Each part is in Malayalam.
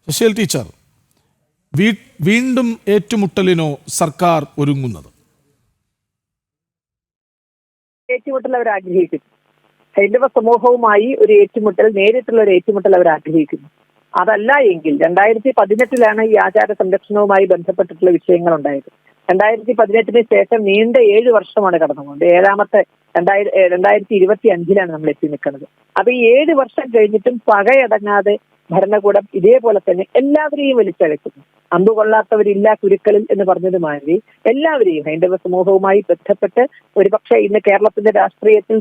ശശികല ടീച്ചർ, വീണ്ടും ഏറ്റുമുട്ടലിനോ സർക്കാർ ഒരുങ്ങുന്നത്? ഏറ്റുമുട്ടൽ അവർ ആഗ്രഹിക്കുന്നു. ഹൈന്ദവ സമൂഹവുമായി ഒരു ഏറ്റുമുട്ടൽ, നേരിട്ടുള്ള ഒരു ഏറ്റുമുട്ടൽ അവർ ആഗ്രഹിക്കുന്നു. അതല്ല എങ്കിൽ 2018 ഈ ആചാര സംരക്ഷണവുമായി ബന്ധപ്പെട്ടിട്ടുള്ള വിഷയങ്ങൾ ഉണ്ടായത്. 2018 ശേഷം നീണ്ട 7 വർഷമാണ് കടന്നുപോകുന്നത്. ഏഴാമത്തെ 2025 നമ്മൾ എത്തി നിൽക്കുന്നത്. അപ്പൊ ഈ 7 വർഷം കഴിഞ്ഞിട്ടും പകയടങ്ങാതെ ഭരണകൂടം ഇതേപോലെ തന്നെ എല്ലാവരെയും വലിച്ചഴക്കുന്നു. അമ്പുകൊള്ളാത്തവരില്ല കുരുക്കളിൽ എന്ന് പറഞ്ഞതുമാതിരി എല്ലാവരെയും, ഹൈന്ദവ സമൂഹവുമായി ബന്ധപ്പെട്ട് ഒരുപക്ഷെ ഇന്ന് കേരളത്തിന്റെ രാഷ്ട്രീയത്തിൽ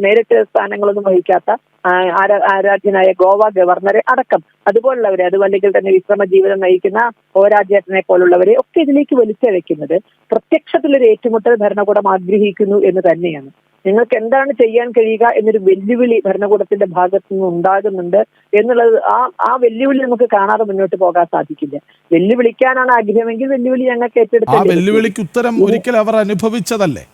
നേരിട്ട് സ്ഥാനങ്ങളൊന്നും വഹിക്കാത്ത ആരാധ്യനായ ഗോവ ഗവർണറെ അടക്കം അതുപോലുള്ളവരെ, അല്ലെങ്കിൽ തന്നെ വിശ്രമ ജീവിതം നയിക്കുന്ന ഓരാജേട്ടനെ പോലുള്ളവരെ ഒക്കെ ഇതിലേക്ക് വലിച്ചഴക്കുന്നത് പ്രത്യക്ഷത്തിലൊരു ഏറ്റുമുട്ടൽ ഭരണകൂടം ആഗ്രഹിക്കുന്നു എന്ന് തന്നെയാണ്. നിങ്ങൾക്ക് എന്താണ് ചെയ്യാൻ കഴിയുക എന്നൊരു വെല്ലുവിളി ഭരണകൂടത്തിന്റെ ഭാഗത്തു നിന്ന് ഉണ്ടാകുന്നുണ്ട് എന്നുള്ളത് ആ വെല്ലുവിളി നമുക്ക് കാണാതെ മുന്നോട്ട് പോകാൻ സാധിക്കില്ല. വെല്ലുവിളിക്കാനാണ് ആഗ്രഹമെങ്കിൽ വെല്ലുവിളി ഞങ്ങൾക്ക് ഏറ്റെടുത്ത്, ആ വെല്ലുവിളിക്ക് ഉത്തരം ഒരിക്കൽ അവർ അനുഭവിച്ചതല്ലേ?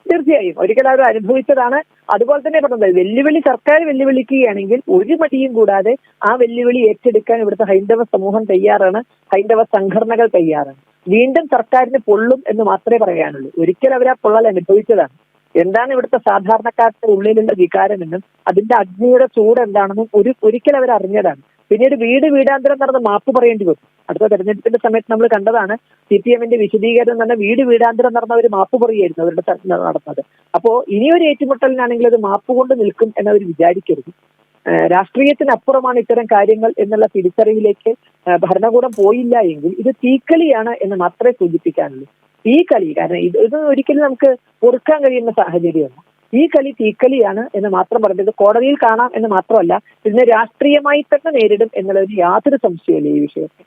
തീർച്ചയായും ഒരിക്കലും അവർ അനുഭവിച്ചതാണ്. അതുപോലെ തന്നെ പറഞ്ഞത്, വെല്ലുവിളി സർക്കാർ വെല്ലുവിളിക്കുകയാണെങ്കിൽ ഒരു മടിയും കൂടാതെ ആ വെല്ലുവിളി ഏറ്റെടുക്കാൻ ഇവിടുത്തെ ഹൈന്ദവ സമൂഹം തയ്യാറാണ്, ഹൈന്ദവ സംഘടനകൾ തയ്യാറാണ്. വീണ്ടും സർക്കാരിന് പൊള്ളും എന്ന് മാത്രമേ പറയാനുള്ളൂ. ഒരിക്കൽ അവർ ആ പൊള്ളൽ അനുഭവിച്ചതാണ്. എന്താണ് ഇവിടുത്തെ സാധാരണക്കാരുടെ ഉള്ളിലുള്ള വികാരമെന്നും അതിന്റെ അഗ്നിയുടെ ചൂട് എന്താണെന്നും ഒരിക്കൽ അവർ അറിഞ്ഞതാണ്. പിന്നീട് വീടാന്തരം നടന്ന് മാപ്പ് പറയേണ്ടി വരും. അടുത്ത തെരഞ്ഞെടുപ്പിന്റെ സമയത്ത് നമ്മൾ കണ്ടതാണ്, CPM-ന്റെ വിശദീകരണം തന്നെ വീടാന്തരം നടന്നവർ മാപ്പ് പറയുകയായിരുന്നു അവരുടെ നടന്നത്. അപ്പോ ഇനിയൊരു ഏറ്റുമുട്ടലിനാണെങ്കിൽ അത് മാപ്പ് കൊണ്ട് നിൽക്കും എന്നവർ വിചാരിക്കരുത്. രാഷ്ട്രീയത്തിനപ്പുറമാണ് ഇത്തരം കാര്യങ്ങൾ എന്നുള്ള തിരിച്ചറിവിലേക്ക് ഭരണകൂടം പോയില്ല എങ്കിൽ ഇത് തീക്കളിയാണ് എന്ന് മാത്രമേ സൂചിപ്പിക്കാനുള്ളൂ. ഈ കളി, കാരണം ഇത് ഒരിക്കലും നമുക്ക് പൊറുക്കാൻ കഴിയുന്ന സാഹചര്യമല്ല. ഈ കളി തീക്കളിയാണ് എന്ന് മാത്രം പറഞ്ഞത് കോടതിയിൽ കാണാം എന്ന് മാത്രമല്ല, ഇതിനെ രാഷ്ട്രീയമായി തന്നെ നേരിടും എന്നുള്ളതിന് യാതൊരു സംശയമില്ല ഈ വിഷയത്തിൽ.